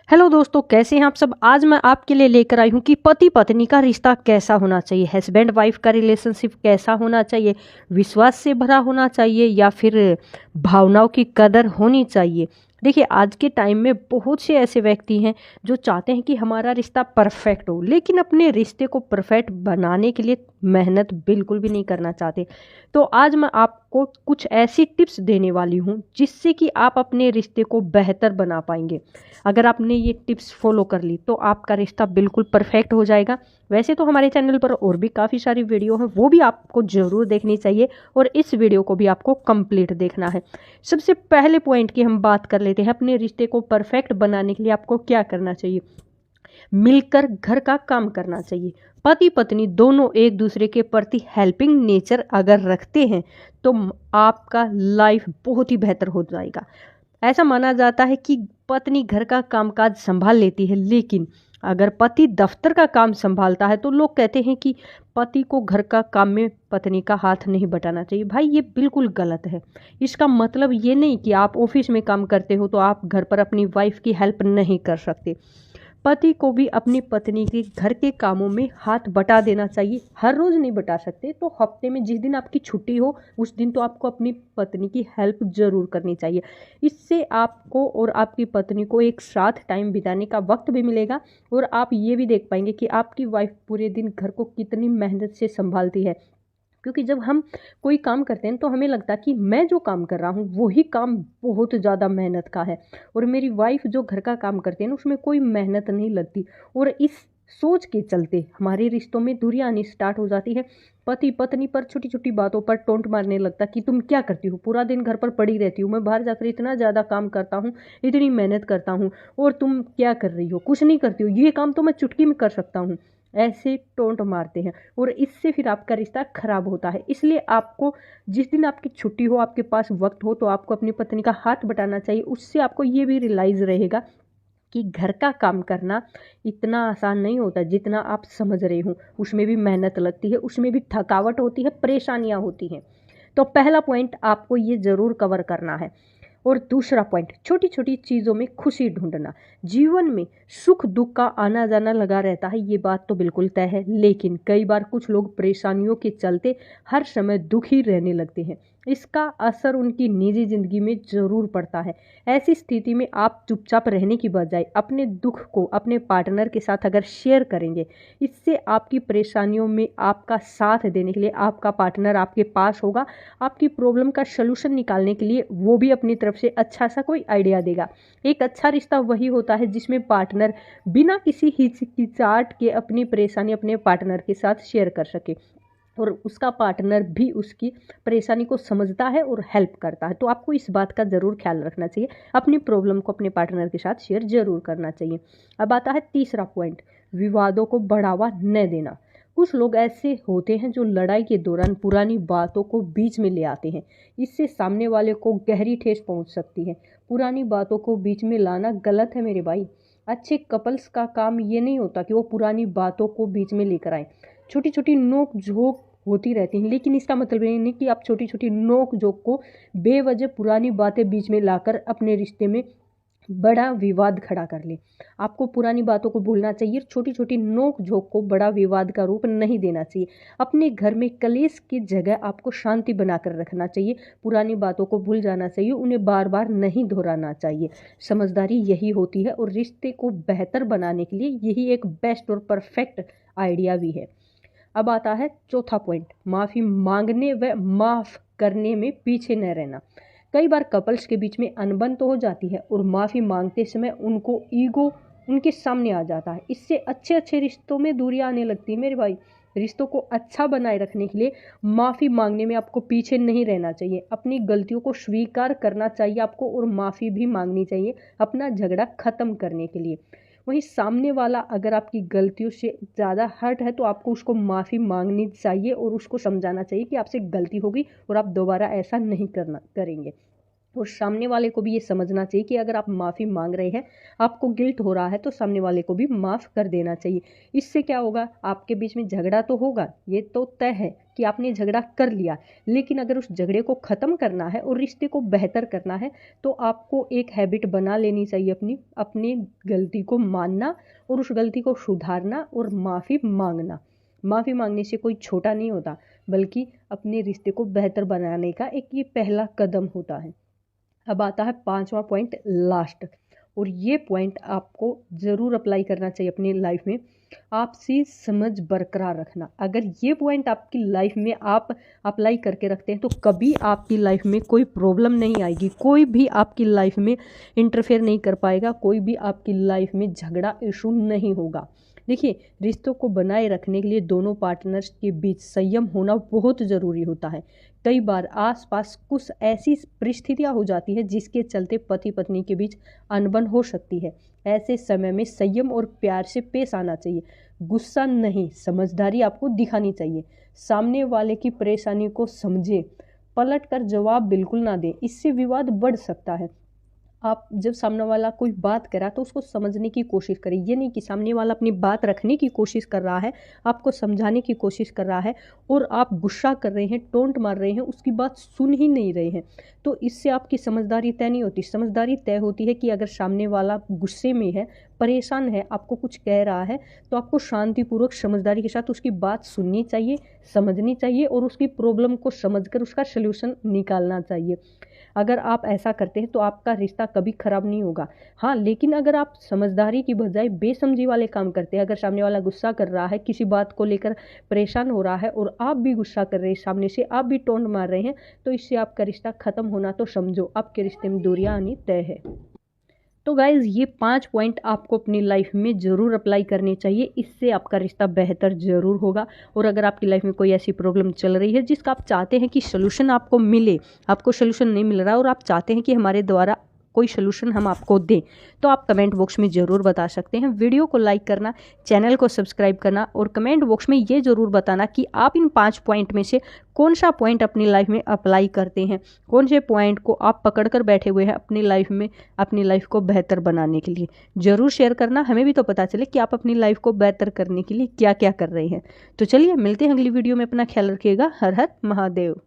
Hello दोस्तों, कैसे हैं आप सब। आज मैं आपके लिए लेकर आई हूं कि पति पत्नी का रिश्ता कैसा होना चाहिए, हस्बैंड वाइफ का रिलेशनशिप कैसा होना चाहिए, विश्वास से भरा होना चाहिए या फिर भावनाओं की कदर होनी चाहिए। देखिए, आज के टाइम में बहुत से ऐसे व्यक्ति हैं जो चाहते हैं कि हमारा रिश्ता परफेक्ट हो, लेकिन अपने रिश्ते को परफेक्ट बनाने के लिए मेहनत बिल्कुल भी नहीं करना चाहते। तो आज मैं आपको कुछ ऐसी टिप्स देने वाली हूँ जिससे कि आप अपने रिश्ते को बेहतर बना पाएंगे। अगर आपने ये टिप्स फॉलो कर ली तो आपका रिश्ता बिल्कुल परफेक्ट हो जाएगा। वैसे तो हमारे चैनल पर और भी काफ़ी सारी वीडियो हैं, वो भी आपको ज़रूर देखनी चाहिए और इस वीडियो को भी आपको कंप्लीट देखना है। सबसे पहले पॉइंट की हम बात कर लेते हैं, अपने रिश्ते को परफेक्ट बनाने के लिए आपको क्या करना चाहिए। मिलकर घर का काम करना चाहिए। पति पत्नी दोनों एक दूसरे के प्रति हेल्पिंग नेचर अगर रखते हैं तो आपका लाइफ बहुत ही बेहतर हो जाएगा। ऐसा माना जाता है कि पत्नी घर का कामकाज संभाल लेती है, लेकिन अगर पति दफ्तर का काम संभालता है तो लोग कहते हैं कि पति को घर का काम में पत्नी का हाथ नहीं बटाना चाहिए। भाई, ये बिल्कुल गलत है। इसका मतलब ये नहीं कि आप ऑफिस में काम करते हो तो आप घर पर अपनी वाइफ की हेल्प नहीं कर सकते। पति को भी अपनी पत्नी के घर के कामों में हाथ बटा देना चाहिए। हर रोज नहीं बटा सकते तो हफ्ते में जिस दिन आपकी छुट्टी हो उस दिन तो आपको अपनी पत्नी की हेल्प जरूर करनी चाहिए। इससे आपको और आपकी पत्नी को एक साथ टाइम बिताने का वक्त भी मिलेगा और आप ये भी देख पाएंगे कि आपकी वाइफ पूरे दिन घर को कितनी मेहनत से संभालती है। क्योंकि जब हम कोई काम करते हैं तो हमें लगता है कि मैं जो काम कर रहा हूँ वही काम बहुत ज़्यादा मेहनत का है और मेरी वाइफ जो घर का काम करती है ना उसमें कोई मेहनत नहीं लगती। और इस सोच के चलते हमारे रिश्तों में दूरियां आनी स्टार्ट हो जाती है। पति पत्नी पर छोटी छोटी बातों पर टोंट मारने लगता कि तुम क्या करती हो, पूरा दिन घर पर पड़ी रहती हूँ, मैं बाहर जाकर इतना ज़्यादा काम करता हूँ, इतनी मेहनत करता हूँ और तुम क्या कर रही हो, कुछ नहीं करती हो, ये काम तो मैं चुटकी में कर सकता हूँ। ऐसे टोंट मारते हैं और इससे फिर आपका रिश्ता खराब होता है। इसलिए आपको जिस दिन आपकी छुट्टी हो, आपके पास वक्त हो, तो आपको अपनी पत्नी का हाथ बटाना चाहिए। उससे आपको ये भी रियलाइज रहेगा कि घर का काम करना इतना आसान नहीं होता जितना आप समझ रहे हो। उसमें भी मेहनत लगती है, उसमें भी थकावट होती है, परेशानियां होती हैं। तो पहला पॉइंट आपको ये जरूर कवर करना है। और दूसरा पॉइंट, छोटी छोटी चीज़ों में खुशी ढूंढना। जीवन में सुख दुख का आना जाना लगा रहता है, ये बात तो बिल्कुल तय है, लेकिन कई बार कुछ लोग परेशानियों के चलते हर समय दुखी रहने लगते हैं। इसका असर उनकी निजी जिंदगी में जरूर पड़ता है। ऐसी स्थिति में आप चुपचाप रहने की बजाय अपने दुख को अपने पार्टनर के साथ अगर शेयर करेंगे, इससे आपकी परेशानियों में आपका साथ देने के लिए आपका पार्टनर आपके पास होगा। आपकी प्रॉब्लम का सलूशन निकालने के लिए वो भी अपनी तरफ से अच्छा सा कोई आइडिया देगा। एक अच्छा रिश्ता वही होता है जिसमें पार्टनर बिना किसी हिचकिचाहट के अपनी परेशानी अपने पार्टनर के साथ शेयर कर सके और उसका पार्टनर भी उसकी परेशानी को समझता है और हेल्प करता है। तो आपको इस बात का ज़रूर ख्याल रखना चाहिए, अपनी प्रॉब्लम को अपने पार्टनर के साथ शेयर जरूर करना चाहिए। अब आता है तीसरा पॉइंट, विवादों को बढ़ावा न देना। कुछ लोग ऐसे होते हैं जो लड़ाई के दौरान पुरानी बातों को बीच में ले आते हैं। इससे सामने वाले को गहरी ठेस पहुंच सकती है। पुरानी बातों को बीच में लाना गलत है मेरे भाई। अच्छे कपल्स का काम ये नहीं होता कि वो पुरानी बातों को बीच में लेकर आए। छोटी छोटी नोक झोंक होती रहती हैं, लेकिन इसका मतलब ये नहीं कि आप छोटी छोटी नोक झोंक को बेवजह पुरानी बातें बीच में लाकर अपने रिश्ते में बड़ा विवाद खड़ा कर ले। आपको पुरानी बातों को भूलना चाहिए, छोटी छोटी नोक झोंक को बड़ा विवाद का रूप नहीं देना चाहिए। अपने घर में कलेश की जगह आपको शांति बनाकर रखना चाहिए। पुरानी बातों को भूल जाना चाहिए, उन्हें बार बार नहीं दोहराना चाहिए। समझदारी यही होती है और रिश्ते को बेहतर बनाने के लिए यही एक बेस्ट और परफेक्ट आइडिया भी है। अब आता है चौथा पॉइंट, माफ़ी मांगने व माफ़ करने में पीछे न रहना। कई बार कपल्स के बीच में अनबन तो हो जाती है और माफ़ी मांगते समय उनको ईगो उनके सामने आ जाता है। इससे अच्छे अच्छे रिश्तों में दूरियां आने लगती है मेरे भाई। रिश्तों को अच्छा बनाए रखने के लिए माफ़ी मांगने में आपको पीछे नहीं रहना चाहिए। अपनी गलतियों को स्वीकार करना चाहिए आपको और माफ़ी भी मांगनी चाहिए अपना झगड़ा ख़त्म करने के लिए। वहीं सामने वाला अगर आपकी गलतियों से ज़्यादा हर्ट है तो आपको उसको माफ़ी मांगनी चाहिए और उसको समझाना चाहिए कि आपसे गलती होगी और आप दोबारा ऐसा नहीं करना करेंगे। और सामने वाले को भी ये समझना चाहिए कि अगर आप माफ़ी मांग रहे हैं, आपको गिल्ट हो रहा है, तो सामने वाले को भी माफ़ कर देना चाहिए। इससे क्या होगा, आपके बीच में झगड़ा तो होगा, ये तो तय है कि आपने झगड़ा कर लिया, लेकिन अगर उस झगड़े को ख़त्म करना है और रिश्ते को बेहतर करना है तो आपको एक हैबिट बना लेनी चाहिए, अपनी गलती को मानना और उस गलती को सुधारना और माफ़ी मांगना। माफ़ी मांगने से कोई छोटा नहीं होता, बल्कि अपने रिश्ते को बेहतर बनाने का एक ये पहला कदम होता है। अब आता है 5वां पॉइंट, लास्ट, और ये पॉइंट आपको ज़रूर अप्लाई करना चाहिए अपनी लाइफ में, आपसी समझ बरकरार रखना। अगर ये पॉइंट आपकी लाइफ में आप अप्लाई करके रखते हैं तो कभी आपकी लाइफ में कोई प्रॉब्लम नहीं आएगी, कोई भी आपकी लाइफ में इंटरफेयर नहीं कर पाएगा, कोई भी आपकी लाइफ में झगड़ा इशू नहीं होगा। देखिए, रिश्तों को बनाए रखने के लिए दोनों पार्टनर्स के बीच संयम होना बहुत ज़रूरी होता है। कई बार आसपास कुछ ऐसी परिस्थितियां हो जाती है जिसके चलते पति पत्नी के बीच अनबन हो सकती है। ऐसे समय में संयम और प्यार से पेश आना चाहिए, गुस्सा नहीं, समझदारी आपको दिखानी चाहिए। सामने वाले की परेशानी को समझे, पलट कर जवाब बिल्कुल ना दें, इससे विवाद बढ़ सकता है। आप जब सामने वाला कोई बात करा तो उसको समझने की कोशिश करें, ये नहीं कि सामने वाला अपनी बात रखने की कोशिश कर रहा है, आपको समझाने की कोशिश कर रहा है और आप गुस्सा कर रहे हैं, टोंट मार रहे हैं, उसकी बात सुन ही नहीं रहे हैं, तो इससे आपकी समझदारी तय नहीं होती। समझदारी तय होती है कि अगर सामने वाला गुस्से में है, परेशान है, आपको कुछ कह रहा है, तो आपको शांतिपूर्वक समझदारी के साथ उसकी बात सुननी चाहिए, समझनी चाहिए और उसकी प्रॉब्लम को समझकर उसका सल्यूशन निकालना चाहिए। अगर आप ऐसा करते हैं तो आपका रिश्ता कभी खराब नहीं होगा। हाँ, लेकिन अगर आप समझदारी की बजाय बेसमझी वाले काम करते हैं, अगर सामने वाला गुस्सा कर रहा है, किसी बात को लेकर परेशान हो रहा है और आप भी गुस्सा कर रहे हैं, सामने से आप भी टोंट मार रहे हैं, तो इससे आपका रिश्ता खत्म होना तो समझो आपके रिश्ते में दूरियां आनी तय है। तो गाइज़, ये 5 पॉइंट आपको अपनी लाइफ में ज़रूर अप्लाई करने चाहिए, इससे आपका रिश्ता बेहतर ज़रूर होगा। और अगर आपकी लाइफ में कोई ऐसी प्रॉब्लम चल रही है जिसका आप चाहते हैं कि सोल्यूशन आपको मिले, आपको सोल्यूशन नहीं मिल रहा और आप चाहते हैं कि हमारे द्वारा कोई सोल्यूशन हम आपको दें, तो आप कमेंट बॉक्स में ज़रूर बता सकते हैं। वीडियो को लाइक करना, चैनल को सब्सक्राइब करना और कमेंट बॉक्स में ये ज़रूर बताना कि आप इन 5 पॉइंट में से कौन सा पॉइंट अपनी लाइफ में अप्लाई करते हैं, कौन से पॉइंट को आप पकड़ कर बैठे हुए हैं अपनी लाइफ में, अपनी लाइफ को बेहतर बनाने के लिए। ज़रूर शेयर करना, हमें भी तो पता चले कि आप अपनी लाइफ को बेहतर करने के लिए क्या क्या कर रहे हैं। तो चलिए मिलते हैं अगली वीडियो में, अपना ख्याल रखिएगा। हर हर महादेव।